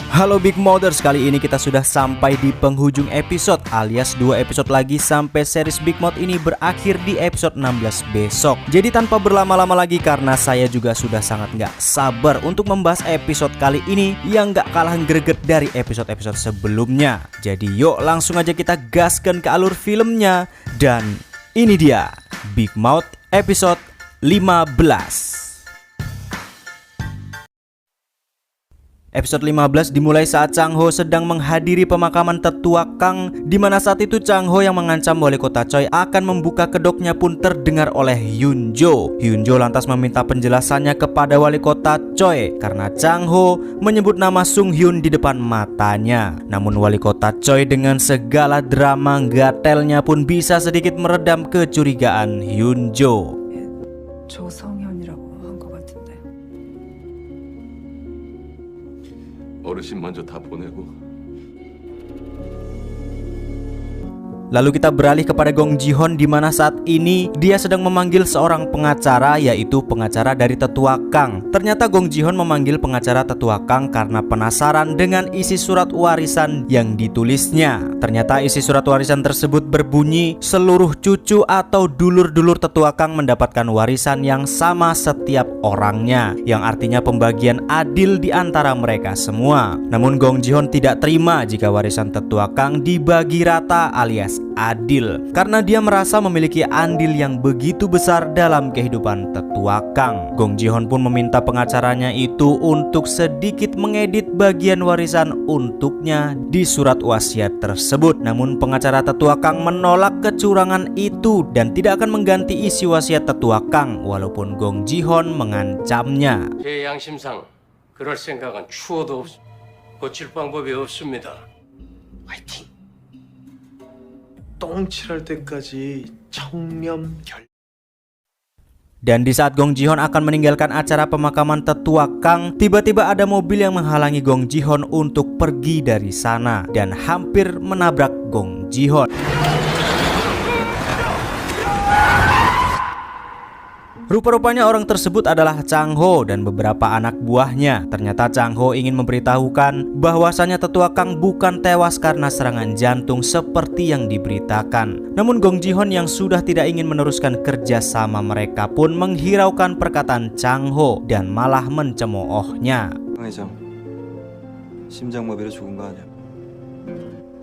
Halo Big Mothers, kali ini kita sudah sampai di penghujung episode alias 2 episode lagi sampai series Big Mouth ini berakhir di episode 16 besok. Jadi tanpa berlama-lama lagi karena saya juga sudah sangat gak sabar untuk membahas episode kali ini yang gak kalah greget dari episode-episode sebelumnya. Jadi yuk langsung aja kita gaskan ke alur filmnya. Dan ini dia Big Mouth episode 15. Episode 15 dimulai saat Chang Ho sedang menghadiri pemakaman tetua Kang, di mana saat itu Chang Ho yang mengancam wali kota Choi akan membuka kedoknya pun terdengar oleh Hyun Jo. Hyun Jo lantas meminta penjelasannya kepada wali kota Choi karena Chang Ho menyebut nama Sung Hyun di depan matanya. Namun wali kota Choi dengan segala drama gatelnya pun bisa sedikit meredam kecurigaan Hyun Jo. 어르신 먼저 다 보내고. Lalu kita beralih kepada Gong Ji-hoon di mana saat ini dia sedang memanggil seorang pengacara, yaitu pengacara dari tetua Kang. Ternyata Gong Ji-hoon memanggil pengacara tetua Kang karena penasaran dengan isi surat warisan yang ditulisnya. Ternyata isi surat warisan tersebut berbunyi seluruh cucu atau dulur-dulur tetua Kang mendapatkan warisan yang sama setiap orangnya, yang artinya pembagian adil di antara mereka semua. Namun Gong Ji-hoon tidak terima jika warisan tetua Kang dibagi rata alias adil, karena dia merasa memiliki andil yang begitu besar dalam kehidupan tetua Kang. Gong Ji-hoon pun meminta pengacaranya itu untuk sedikit mengedit bagian warisan untuknya di surat wasiat tersebut. Namun pengacara tetua Kang menolak kecurangan itu dan tidak akan mengganti isi wasiat tetua Kang walaupun Gong Ji-hoon mengancamnya. 제 양심상 그럴 생각은 추호도 고칠 방법이 없습니다. 화이팅. 똥칠할 때까지 청렴결. Dan di saat Gong Ji-hoon akan meninggalkan acara pemakaman tetua Kang, tiba-tiba ada mobil yang menghalangi Gong Ji-hoon untuk pergi dari sana dan hampir menabrak Gong Ji-hoon. Rupa-rupanya orang tersebut adalah Chang Ho dan beberapa anak buahnya. Ternyata Chang Ho ingin memberitahukan bahwasannya tetua Kang bukan tewas karena serangan jantung seperti yang diberitakan. Namun Gong Ji-hoon yang sudah tidak ingin meneruskan kerja sama mereka pun menghiraukan perkataan Chang Ho dan malah mencemoohnya. 강 회장, 심장마비로 죽은 거 아니야?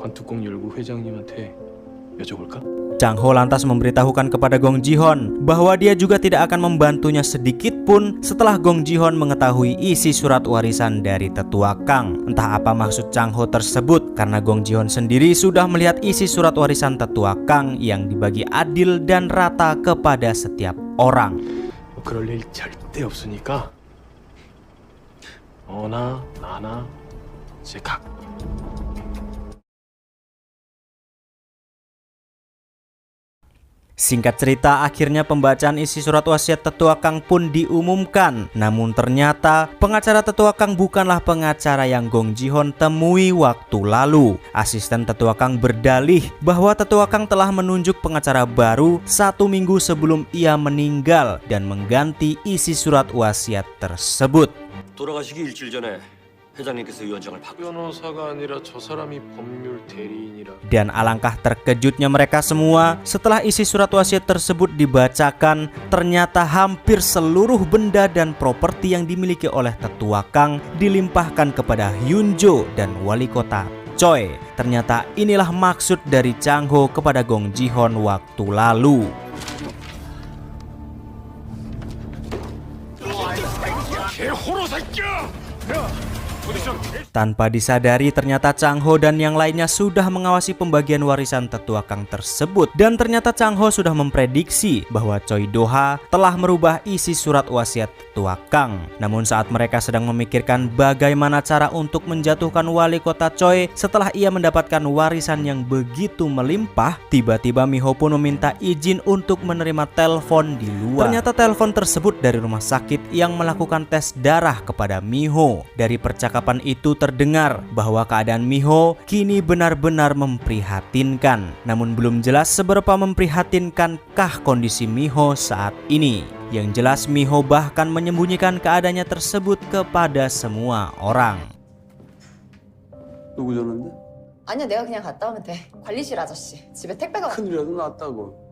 관뚜껑 열고 회장님한테 여쭤볼까? Chang Ho lantas memberitahukan kepada Gong Ji-hoon bahwa dia juga tidak akan membantunya sedikit pun setelah Gong Ji-hoon mengetahui isi surat warisan dari tetua Kang. Entah apa maksud Chang Ho tersebut, karena Gong Ji-hoon sendiri sudah melihat isi surat warisan tetua Kang yang dibagi adil dan rata kepada setiap orang. 그럴 일 절대 없으니까 너나 나나 이제 각. Singkat cerita, akhirnya pembacaan isi surat wasiat tetua Kang pun diumumkan. Namun ternyata pengacara tetua Kang bukanlah pengacara yang Gong Ji-hoon temui waktu lalu. Asisten tetua Kang berdalih bahwa tetua Kang telah menunjuk pengacara baru 1 minggu sebelum ia meninggal dan mengganti isi surat wasiat tersebut. 돌아가시기 일주일 전에 회장님께서 위원장을 바꾸셨습니다. 변호사가 아니라 저 사람이 법률 대리인이라. Dan alangkah terkejutnya mereka semua setelah isi surat wasiat tersebut dibacakan. Ternyata hampir seluruh benda dan properti yang dimiliki oleh tetua Kang dilimpahkan kepada Hyun Jo dan wali kota Choi. Ternyata inilah maksud dari Chang Ho kepada Gong Ji-hoon waktu lalu. Tanpa disadari ternyata Chang Ho dan yang lainnya sudah mengawasi pembagian warisan tetua Kang tersebut. Dan ternyata Chang Ho sudah memprediksi bahwa Choi Do-ha telah merubah isi surat wasiat tetua Kang. Namun saat mereka sedang memikirkan bagaimana cara untuk menjatuhkan wali kota Choi setelah ia mendapatkan warisan yang begitu melimpah, tiba-tiba Mi-ho pun meminta izin untuk menerima telepon di luar. Ternyata telepon tersebut dari rumah sakit yang melakukan tes darah kepada Mi-ho. Dari percakapan itu terdengar bahwa keadaan Mi-ho kini benar-benar memprihatinkan. Namun belum jelas seberapa memprihatinkankah kondisi Mi-ho saat ini. Yang jelas Mi-ho bahkan menyembunyikan keadaannya tersebut kepada semua orang. 누구 전화인데? 아니야, 내가 그냥 갔다 오면 돼. 관리실 아저씨. 집에 택배가 왔... 큰일이라도 났다고.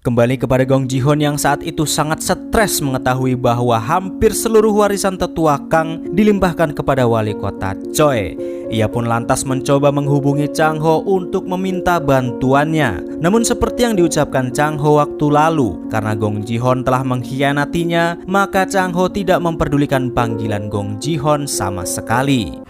Kembali kepada Gong Ji-hoon yang saat itu sangat stres mengetahui bahwa hampir seluruh warisan tetua Kang dilimpahkan kepada wali kota Choi. Ia pun lantas mencoba menghubungi Chang-ho untuk meminta bantuannya. Namun seperti yang diucapkan Chang-ho waktu lalu, karena Gong Ji-hoon telah mengkhianatinya, maka Chang-ho tidak memperdulikan panggilan Gong Ji-hoon sama sekali.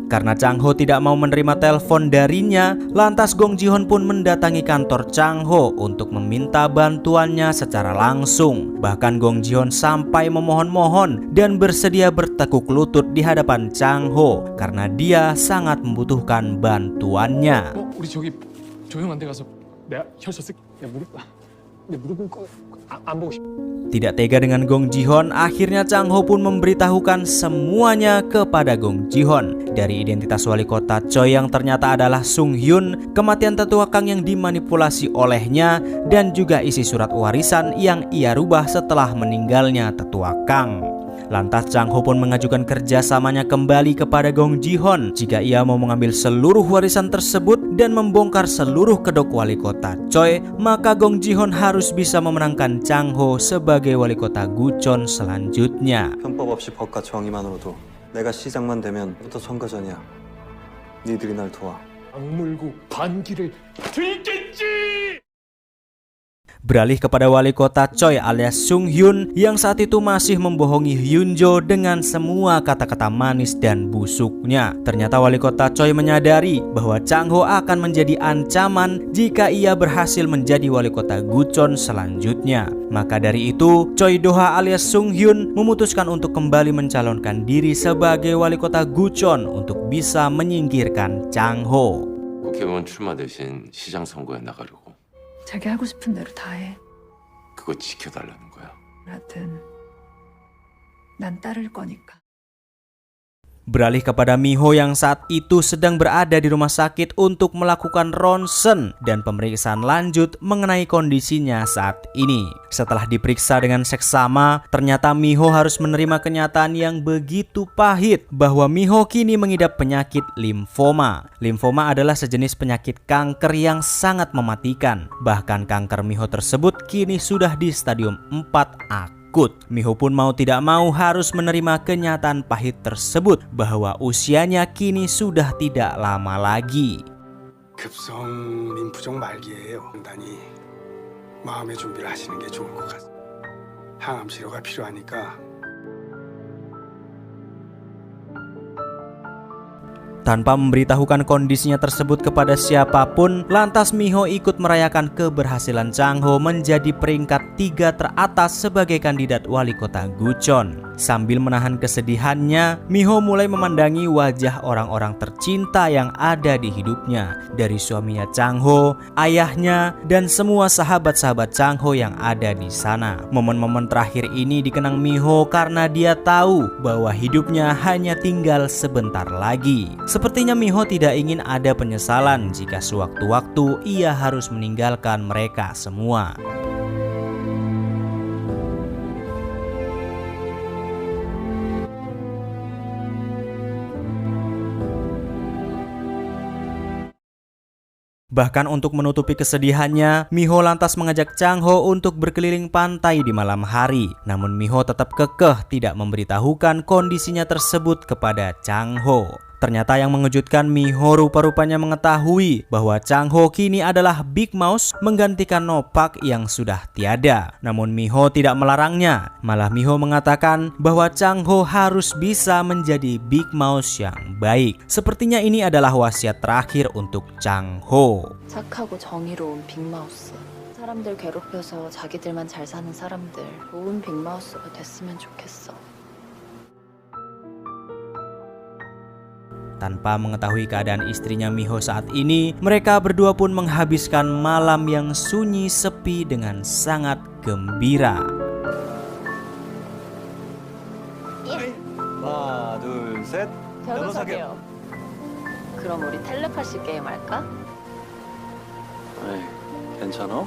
Karena Chang-ho tidak mau menerima telepon darinya, lantas Gong Ji-hoon pun mendatangi kantor Chang-ho untuk meminta bantuannya secara langsung. Bahkan Gong Ji-hoon sampai memohon-mohon dan bersedia bertekuk lutut di hadapan Chang-ho karena dia sangat membutuhkan bantuannya. 우리 저기 조용한 데 가서 내가 혈서 쓸. 내 무릎은 안 보고 싶어. Tidak tega dengan Gong Ji-hoon, akhirnya Chang-ho pun memberitahukan semuanya kepada Gong Ji-hoon. Dari identitas wali kota Choi yang ternyata adalah Sung Hyun, kematian tetua Kang yang dimanipulasi olehnya, dan juga isi surat warisan yang ia rubah setelah meninggalnya tetua Kang. Lantas Chang-ho pun mengajukan kerjasamanya kembali kepada Gong Ji-hoon jika ia mau mengambil seluruh warisan tersebut dan membongkar seluruh kedok wali kota Choi, maka Gong Ji-hoon harus bisa memenangkan Chang-ho sebagai wali kota Gucheon selanjutnya. 편법 없이 법과 정의만으로도 내가 시장만 되면부터 선거 전이야. 니들이 날 도와. 악물고 반기를 들겠지. Beralih kepada wali kota Choi alias Sung Hyun yang saat itu masih membohongi Hyunjo dengan semua kata-kata manis dan busuknya. Ternyata wali kota Choi menyadari bahwa Chang-ho akan menjadi ancaman jika ia berhasil menjadi wali kota Gucheon selanjutnya. Maka dari itu, Choi Do-ha alias Sung Hyun memutuskan untuk kembali mencalonkan diri sebagai wali kota Gucheon untuk bisa menyingkirkan Chang-ho. 국회의원 출마 대신 시장 선거에 나가려고. 자기 하고 싶은 대로 다 해. 그거 지켜달라는 거야. 하여튼 난 따를 거니까. Beralih kepada Miho yang saat itu sedang berada di rumah sakit untuk melakukan ronsen dan pemeriksaan lanjut mengenai kondisinya saat ini. Setelah diperiksa dengan seksama, ternyata Miho harus menerima kenyataan yang begitu pahit bahwa Miho kini mengidap penyakit limfoma. Limfoma adalah sejenis penyakit kanker yang sangat mematikan. Bahkan kanker Miho tersebut kini sudah di stadium 4 akut. Miho pun mau tidak mau harus menerima kenyataan pahit tersebut bahwa usianya kini sudah tidak lama lagi. 급성 림프종 말기예요. 단단히 마음의 준비를 하시는 게 좋을 것 같습니다. 항암 치료가 필요하니까. Tanpa memberitahukan kondisinya tersebut kepada siapapun, lantas Miho ikut merayakan keberhasilan Chang-ho menjadi peringkat 3 teratas sebagai kandidat wali kota Gucheon. Sambil menahan kesedihannya, Miho mulai memandangi wajah orang-orang tercinta yang ada di hidupnya, dari suaminya Chang-ho, ayahnya, dan semua sahabat-sahabat Chang-ho yang ada di sana. Momen-momen terakhir ini dikenang Miho karena dia tahu bahwa hidupnya hanya tinggal sebentar lagi. Sepertinya Miho tidak ingin ada penyesalan jika sewaktu-waktu ia harus meninggalkan mereka semua. Bahkan untuk menutupi kesedihannya, Miho lantas mengajak Chang-ho untuk berkeliling pantai di malam hari. Namun Miho tetap kekeh tidak memberitahukan kondisinya tersebut kepada Chang-ho. Ternyata yang mengejutkan, Miho rupa-rupanya mengetahui bahwa Chang-ho kini adalah Big Mouse menggantikan Nopak yang sudah tiada. Namun Miho tidak melarangnya, malah Miho mengatakan bahwa Chang-ho harus bisa menjadi Big Mouse yang baik. Sepertinya ini adalah wasiat terakhir untuk Chang-ho. 착하고 정의로운 빅마우스. 사람들 괴롭혀서 자기들만 잘 사는 사람들. 좋은 빅마우스가 됐으면 좋겠어. Tanpa mengetahui keadaan istrinya Miho saat ini, mereka berdua pun menghabiskan malam yang sunyi sepi dengan sangat gembira. 하나, 둘, 셋. 변호사게요. 그럼 우리 텔레파시 게임 할까? 에이, 괜찮아?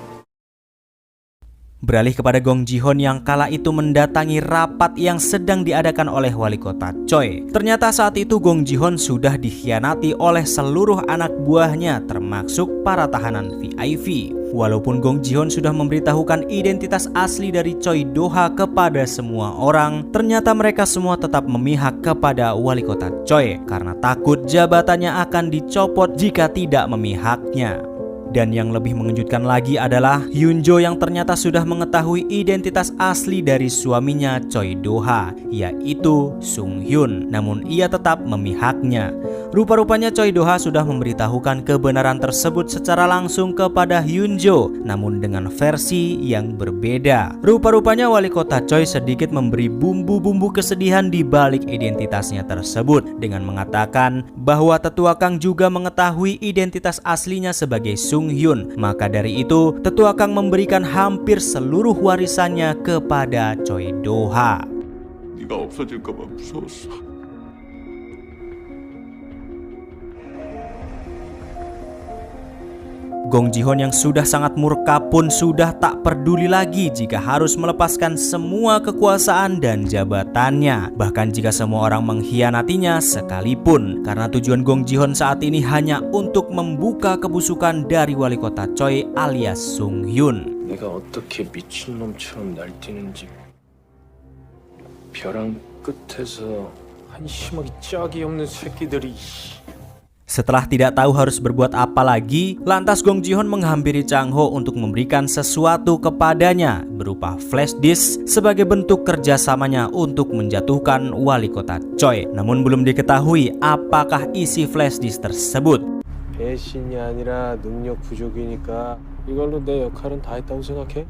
Beralih kepada Gong Ji-hoon yang kala itu mendatangi rapat yang sedang diadakan oleh wali kota Choi. Ternyata saat itu Gong Ji-hoon sudah dikhianati oleh seluruh anak buahnya termasuk para tahanan VIP. Walaupun Gong Ji-hoon sudah memberitahukan identitas asli dari Choi Do-ha kepada semua orang, ternyata mereka semua tetap memihak kepada wali kota Choi karena takut jabatannya akan dicopot jika tidak memihaknya. Dan yang lebih mengejutkan lagi adalah Hyun-jo yang ternyata sudah mengetahui identitas asli dari suaminya Choi Do-ha, yaitu Sung Hyun. Namun ia tetap memihaknya. Rupa-rupanya Choi Do-ha sudah memberitahukan kebenaran tersebut secara langsung kepada Hyun-jo, namun dengan versi yang berbeda. Rupa-rupanya wali kota Choi sedikit memberi bumbu-bumbu kesedihan di balik identitasnya tersebut dengan mengatakan bahwa tetua Kang juga mengetahui identitas aslinya sebagai Sung Hyun. Maka dari itu, tetua Kang memberikan hampir seluruh warisannya kepada Choi Do-ha. 네가 없어질까 봐 무서웠어. Gong Ji-hoon yang sudah sangat murka pun sudah tak peduli lagi jika harus melepaskan semua kekuasaan dan jabatannya. Bahkan jika semua orang mengkhianatinya sekalipun. Karena tujuan Gong Ji-hoon saat ini hanya untuk membuka kebusukan dari wali kota Choi alias Sung Hyun. 내가 어떻게 미친놈처럼 날뛰는지 벼랑 끝에서 한심하기 짝이 없는 새끼들이. Setelah tidak tahu harus berbuat apa lagi, lantas Gong Ji-hoon menghampiri Chang-ho untuk memberikan sesuatu kepadanya berupa flash disk sebagai bentuk kerjasamanya untuk menjatuhkan wali kota Choi. Namun belum diketahui apakah isi flash disk tersebut. 배신이 아니라 능력 부족이니까 이걸로 내 역할은 다 했다고 생각해?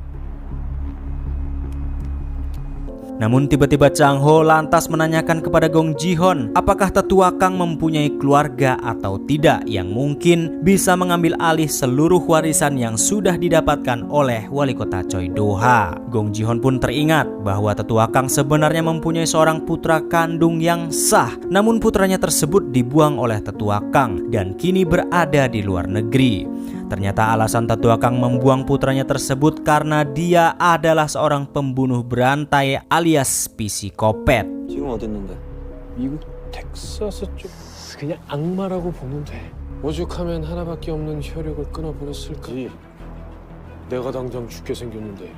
Namun tiba-tiba Chang-ho lantas menanyakan kepada Gong Ji-hoon apakah tetua Kang mempunyai keluarga atau tidak yang mungkin bisa mengambil alih seluruh warisan yang sudah didapatkan oleh wali kota Choi Do-ha. Gong Ji-hoon pun teringat bahwa tetua Kang sebenarnya mempunyai seorang putra kandung yang sah, namun putranya tersebut dibuang oleh tetua Kang dan kini berada di luar negeri. Ternyata alasan tetua Kang membuang putranya tersebut karena dia adalah seorang pembunuh berantai alias psikopat. 지금 어디 있는데? 미국 텍사스 쪽 그냥 악마라고 보면 돼. 오죽하면 하나밖에 없는 혈육을 끊어버렸을까? 내가 당장 죽게 생겼는데.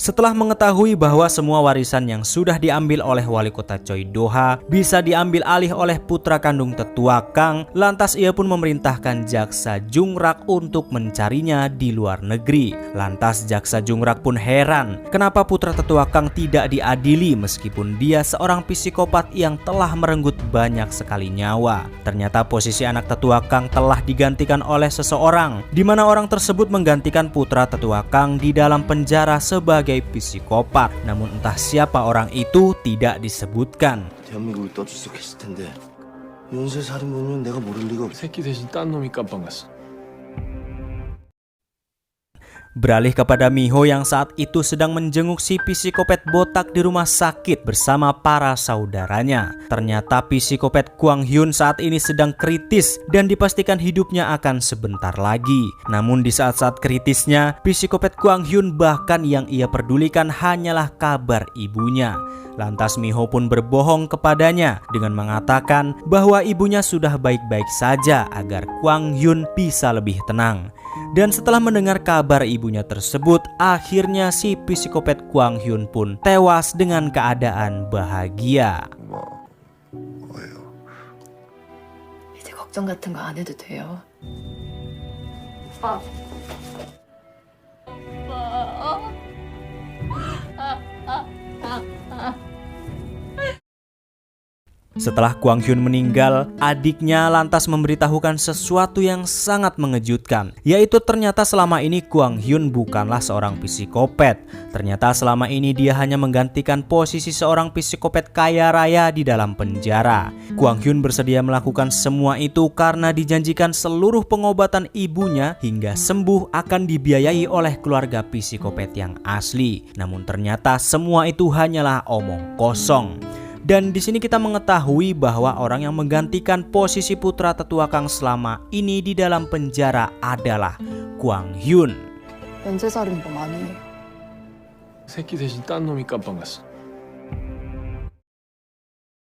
Setelah mengetahui bahwa semua warisan yang sudah diambil oleh wali kota Choi Do-ha bisa diambil alih oleh putra kandung tetua Kang, lantas ia pun memerintahkan jaksa Jung-rak untuk mencarinya di luar negeri. Lantas jaksa Jung-rak pun heran kenapa putra tetua Kang tidak diadili meskipun dia seorang psikopat yang telah merenggut banyak sekali nyawa. Ternyata posisi anak tetua Kang telah digantikan oleh seseorang, di mana orang tersebut menggantikan putra tetua Kang di dalam penjara sebagai psikopat. Namun entah siapa orang itu tidak disebutkan. 대한민국을 떠들썩했을 텐데 연쇄 살인범이면 내가 모를 리가 없어. 새끼 대신 딴 놈이 깜빵 갔어. Beralih kepada Miho yang saat itu sedang menjenguk si psikopat botak di rumah sakit bersama para saudaranya. Ternyata psikopat Kwang Hyun saat ini sedang kritis dan dipastikan hidupnya akan sebentar lagi. Namun di saat-saat kritisnya, psikopat Kwang Hyun bahkan yang ia pedulikan hanyalah kabar ibunya. Lantas Miho pun berbohong kepadanya dengan mengatakan bahwa ibunya sudah baik-baik saja agar Kwang Hyun bisa lebih tenang. Dan setelah mendengar kabar ibunya tersebut, akhirnya si psikopat Kwang Hyun pun tewas dengan keadaan bahagia. 이제 걱정 같은 거 안 해도 돼요. Setelah Kwang Hyun meninggal, adiknya lantas memberitahukan sesuatu yang sangat mengejutkan, yaitu ternyata selama ini Kwang Hyun bukanlah seorang psikopat. Ternyata selama ini dia hanya menggantikan posisi seorang psikopat kaya raya di dalam penjara. Kwang Hyun bersedia melakukan semua itu karena dijanjikan seluruh pengobatan ibunya hingga sembuh akan dibiayai oleh keluarga psikopat yang asli. Namun ternyata semua itu hanyalah omong kosong. Dan di sini kita mengetahui bahwa orang yang menggantikan posisi putra tetua Kang selama ini di dalam penjara adalah Kwang Hyun. 연쇄살인범 아니에요. 새끼 대신 딴 놈이 깜빵 갔어.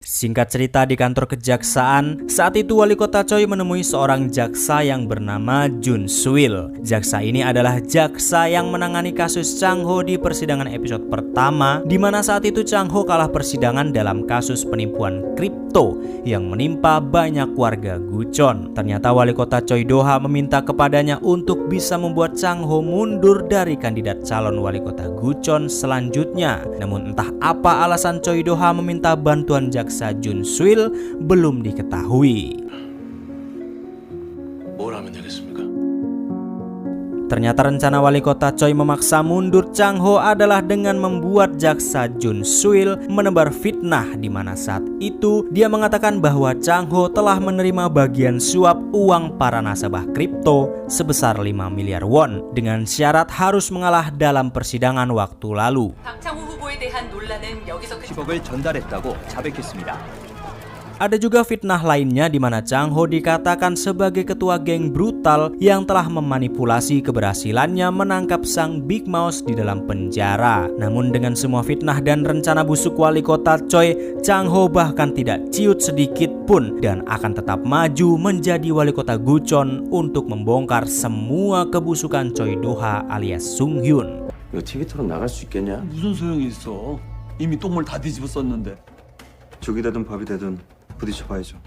Singkat cerita, di kantor kejaksaan, saat itu wali kota Choi menemui seorang jaksa yang bernama Jun Suil. Jaksa ini adalah jaksa yang menangani kasus Chang Ho di persidangan episode pertama, di mana saat itu Chang Ho kalah persidangan dalam kasus penipuan kripto yang menimpa banyak warga Gucheon. Ternyata wali kota Choi Do-ha meminta kepadanya untuk bisa membuat Chang Ho mundur dari kandidat calon wali kota Gucheon selanjutnya. Namun entah apa alasan Choi Do-ha meminta bantuan jaksa Jun Suil belum diketahui. 뭘 하면 되겠습니까? Ternyata rencana wali kota Choi memaksa mundur Chang Ho adalah dengan membuat jaksa Jun Suil menebar fitnah, di mana saat itu dia mengatakan bahwa Chang Ho telah menerima bagian suap uang para nasabah kripto sebesar 5 miliar won dengan syarat harus mengalah dalam persidangan waktu lalu. 박창호 후보에 대한 논란은 여기서 끝. 10억을 전달했다고 자백했습니다. Ada juga fitnah lainnya di mana Chang Ho dikatakan sebagai ketua geng brutal yang telah memanipulasi keberhasilannya menangkap sang Big Mouse di dalam penjara. Namun dengan semua fitnah dan rencana busuk wali kota Choi, Chang Ho bahkan tidak ciut sedikit pun dan akan tetap maju menjadi wali kota Gucheon untuk membongkar semua kebusukan Choi Do-ha alias Sung Hyun. 이거 TV 토론 나갈 수 있겠냐? 무슨 소용이 있어? 이미 똥물 다 뒤집어 썼는데. 죽이 되든 밥이 되든 부딪혀봐야죠.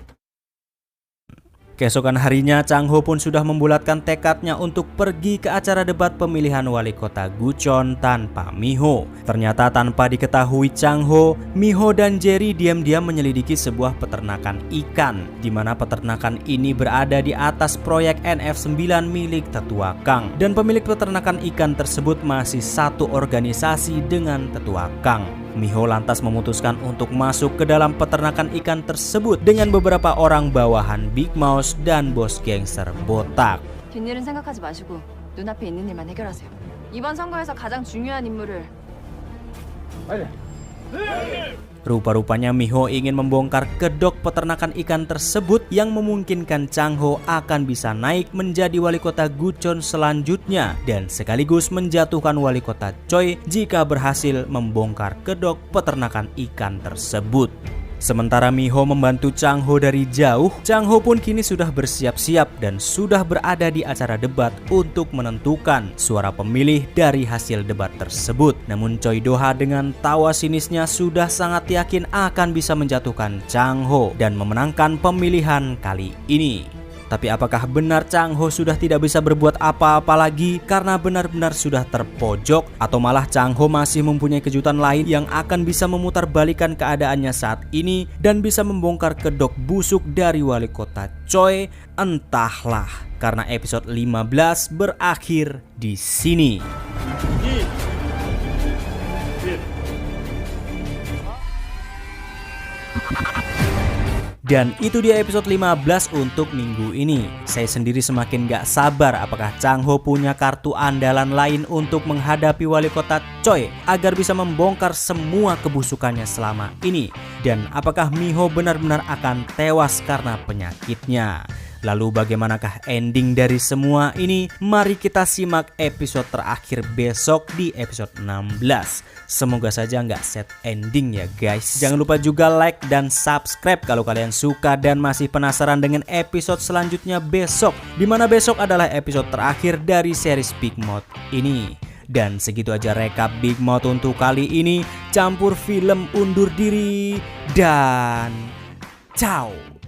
Keesokan harinya, Chang Ho pun sudah membulatkan tekadnya untuk pergi ke acara debat pemilihan wali kota Gucheon tanpa Miho. Ternyata tanpa diketahui Chang Ho, Miho dan Jerry diam-diam menyelidiki sebuah peternakan ikan, di mana peternakan ini berada di atas proyek NF9 milik tetua Kang. Dan pemilik peternakan ikan tersebut masih satu organisasi dengan tetua Kang. Miho lantas memutuskan untuk masuk ke dalam peternakan ikan tersebut dengan beberapa orang bawahan Big Mouse dan bos gangster botak. 뒷일은 생각하지 마시고 눈앞에 있는 일만 해결하세요. 이번 선거에서 가장 중요한 임무를 Rupa-rupanya Miho ingin membongkar kedok peternakan ikan tersebut yang memungkinkan Chang Ho akan bisa naik menjadi wali kota Gucheon selanjutnya dan sekaligus menjatuhkan wali kota Choi jika berhasil membongkar kedok peternakan ikan tersebut. Sementara Miho membantu Chang Ho dari jauh, Chang Ho pun kini sudah bersiap-siap dan sudah berada di acara debat untuk menentukan suara pemilih dari hasil debat tersebut. Namun Choi Do-ha dengan tawa sinisnya sudah sangat yakin akan bisa menjatuhkan Chang Ho dan memenangkan pemilihan kali ini. Tapi apakah benar Chang Ho sudah tidak bisa berbuat apa-apa lagi karena benar-benar sudah terpojok, atau malah Chang Ho masih mempunyai kejutan lain yang akan bisa memutarbalikan keadaannya saat ini dan bisa membongkar kedok busuk dari wali kota Choi? Entahlah, karena episode 15 berakhir di sini. Dan itu dia episode 15 untuk minggu ini. Saya sendiri semakin gak sabar apakah Chang Ho punya kartu andalan lain untuk menghadapi wali kota Choi agar bisa membongkar semua kebusukannya selama ini. Dan apakah Miho benar-benar akan tewas karena penyakitnya. Lalu bagaimanakah ending dari semua ini? Mari kita simak episode terakhir besok di episode 16. Semoga saja nggak set ending ya guys. Jangan lupa juga like dan subscribe kalau kalian suka dan masih penasaran dengan episode selanjutnya besok, dimana besok adalah episode terakhir dari series Big Mouth ini. Dan segitu aja rekap Big Mouth untuk kali ini. Campur film undur diri dan ciao.